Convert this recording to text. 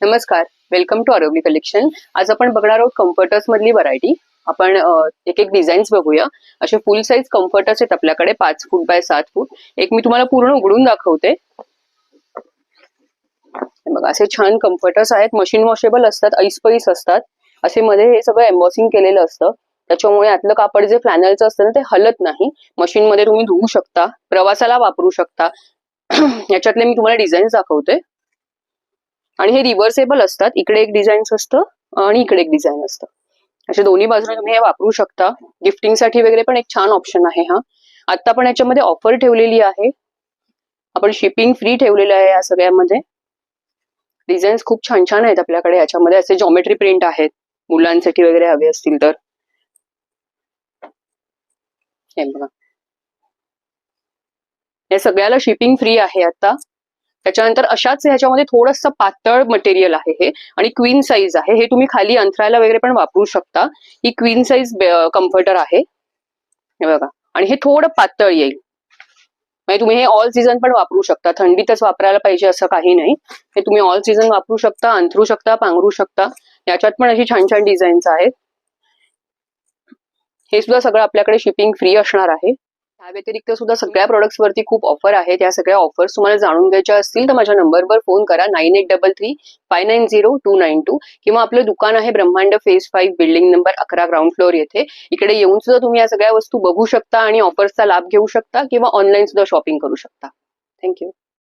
नमस्कार, welcome to Aravali collection. आज आपण बघणार आहोत कम्फर्टर्स मधली व्हरायटी. आपण एक एक डिझाईन्स बघूया. असे फुल साईज कम्फर्टर्स आहेत आपल्याकडे 5 फूट बाय 7 फूट. एक मी तुम्हाला पूर्ण उघडून दाखवते. बघा, असे छान कम्फर्टर्स आहेत. मशीन वॉशेबल असतात, ऐस पैस असतात. असे मध्ये हे सगळं एम्बॉसिंग केलेलं असतं, त्याच्यामुळे आतलं कापड जे फ्लॅनलचं असतं ना ते हलत नाही. मशीन मध्ये तुम्ही धुवू शकता, प्रवासाला वापरू शकता. याच्यातले मी तुम्हाला डिझाईन्स दाखवते. आणि हे रिव्हर्सेबल असतात. इकडे एक डिझाईन असतं आणि इकडे एक डिझाईन असतं. अशा दोन्ही बाजूने तुम्ही हे वापरू शकता. गिफ्टिंग साठी वगैरे पण एक छान ऑप्शन आहे हा. आता पण याच्यामध्ये ऑफर ठेवलेली आहे. आपण शिपिंग फ्री ठेवलेलं आहे या सगळ्यामध्ये. डिझाईन्स खूप छान छान आहेत आपल्याकडे. याच्यामध्ये असे जॉमेट्री प्रिंट आहेत, मुलांसाठी वगैरे हवे असतील तर. हे बघा, या सगळ्याला शिपिंग फ्री आहे आता. त्याच्यानंतर अशाच ह्याच्यामध्ये थोडंसं पातळ मटेरियल आहे हे, आणि क्वीन साईज आहे. हे तुम्ही खाली अंथरायला वगैरे पण वापरू शकता. ही क्वीन साईज कम्फर्टर आहे, हे बघा. आणि हे थोडं पातळ येईल, म्हणजे तुम्ही हे ऑल सीझन पण वापरू शकता. थंडीतच वापरायला पाहिजे असं काही नाही. हे तुम्ही ऑल सीझन वापरू शकता, अंथरू शकता, पांघरू शकता. याच्यात पण अशी छान छान डिझाईन्स आहेत. हे सुद्धा सगळं आपल्याकडे शिपिंग फ्री असणार आहे. त्या व्यतिरिक्त सुद्धा सगळ्या प्रोडक्ट्स वरती खूप ऑफर आहेत. या सगळ्या ऑफर्स तुम्हाला जाणून घ्यायच्या असतील तर माझ्या नंबरवर फोन करा 9833590292, किंवा आपलं दुकान आहे Brahmand phase 5 building number 11 ground floor येथे. इकडे येऊन सुद्धा तुम्ही या सगळ्या वस्तू बघू शकता आणि ऑफर्सचा लाभ घेऊ शकता, किंवा ऑनलाईन सुद्धा शॉपिंग करू शकता. थँक्यू.